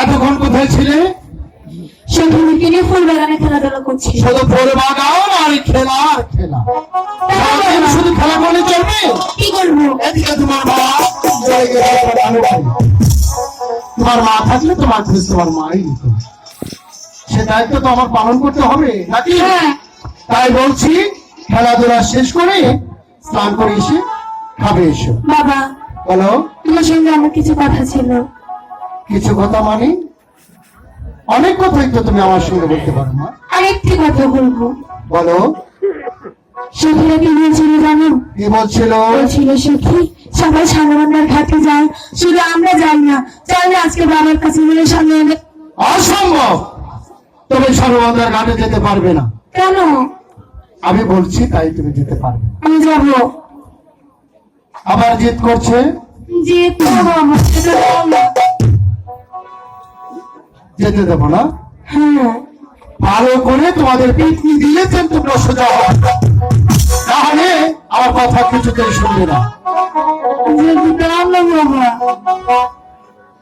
এতক্ষণ কোথায় ছিলে? সেখানে কিনে ফুল বাগানে খেলাধুলা করছি। শুধু ফুল বাগান আর খেলা আর খেলা, শুধু খেলা করলে চলবে? কি করবো? এদিকে তোমার মা, তোমার মা থাকলে তোমার খোঁজ তোমার মাই নিত, সে দায়িত্ব তো আমার পালন করতে হবে নাকি? তাই বলছি খেলাধুলা শেষ করে স্নান করে এসে খাবে এসো। বাবা, বলো। তোমার সঙ্গে আমার কিছু কথা ছিল। কিছু কথা মানে? অনেক কথাই তো তুমি আমার সঙ্গে বলতে পারো মা। আরেকটি কথা বলবো। বলো। সখীরা কি বলছিল জানো? কি বলছিল? বলছিল সখী সবাই সাগরবান্ধার ঘাটে যায়, শুধু আমরা যাই না, চলে আজকে বাবার কাছে গেলে সামনে। অসম্ভব, তুমি সাগরবান্ধার ঘাটে যেতে পারবে না। কেন? আমি বলছি তাই তুমি যেতে পারবে। আমি যাবো। আবার জিদ করছে? যেতে যেতে দেবো না? হ্যাঁ। ভালো করে তোমাদের পিটনি দিয়েছেন তোমরা সোজা হবে, তাহলে আমার কথা কিছুতেই শুনবে না।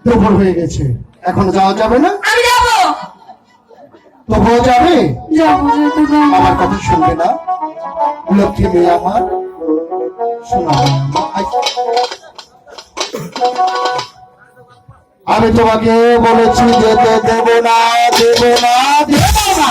দুপুর হয়ে গেছে, এখন যাওয়া যাবে না? আমি যাবো। তবুও যাবে? যাবো। আমার কথা শুনবে না? লক্ষ্মী মেয়ে আমার, শোনা। আমি তোমাকে বলেছি যেতে দেব না, দেব না, দেব না।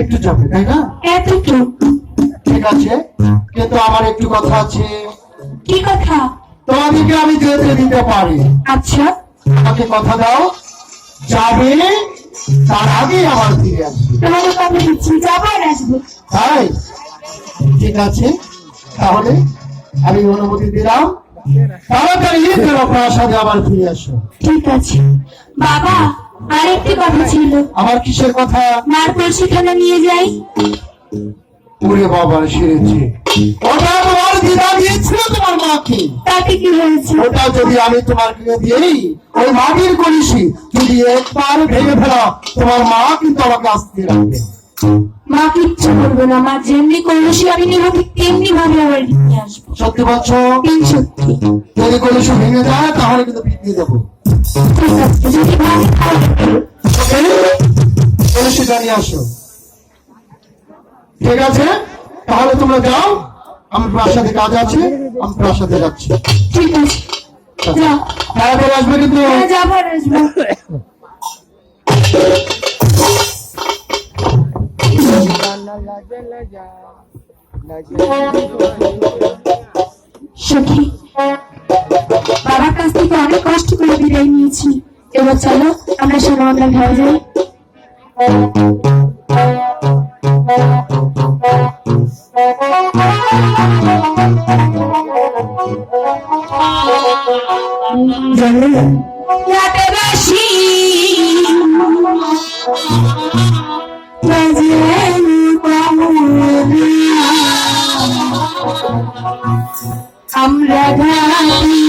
একটু যাবে তাই না? এতটুকু। ঠিক আছে, কিন্তু আমার একটু কথা আছে। কি কথা? তোমাদেরকে আমি যেতে দিতে পারি। আচ্ছা, আমাকে কথা দাও, যাবে তার আগে আবার ফিরে আসবে। তোমাকে কথা দিচ্ছি, যাবো আর আসবো। তাই ঠিক আছে, তাহলে আমি অনুমতি দিলাম, তাড়াতাড়ি যেন প্রাসাদে আবার ফিরে আসো। ঠিক আছে বাবা, আরেকটি কথা ছিল। আমার কিসের কথা? মার সেখানে নিয়ে যাই। ওরে বাবা, সেরেছে। ওটা তোমার দিদা দিয়েছিল তোমার মাকে। তাতে কি হয়েছে? ওটা যদি আমি তোমাকে দিই, ওই মাটির কলসি যদি একবার ভেঙে ফেলা, তোমার মা কিন্তু আমাকে আসতে রাখবে। মা কিচ্ছু করবে না, মা যেমনি কলসি আমি নিব ঠিক তেমনি ভাবে আবার নিয়ে আসবো। সত্যি বলছো? সত্যি। যদি কলসি ভেঙে যায় তাহলে কিন্তু পিটিয়ে দেবো। ঠিক আছে, যদি ভাবে তাহলে কলসি জানিয়ে আসো। ঠিক আছে, তাহলে তোমরা যাও, আমার প্রাসাদে কাজ আছে, আমি প্রাসাদে যাচ্ছি। ঠিক আছে, যাও। তাড়াতাড়ি আসবে কিন্তু। হ্যাঁ, যাবো আর আসবো। সখী, বাবার কাছ থেকে অনেক কষ্ট করে বিদায় নিয়েছি। এবার চলো আমরা সোনামন্দার ঘরে যাই। রাতে বাসি আমরা ঘাটি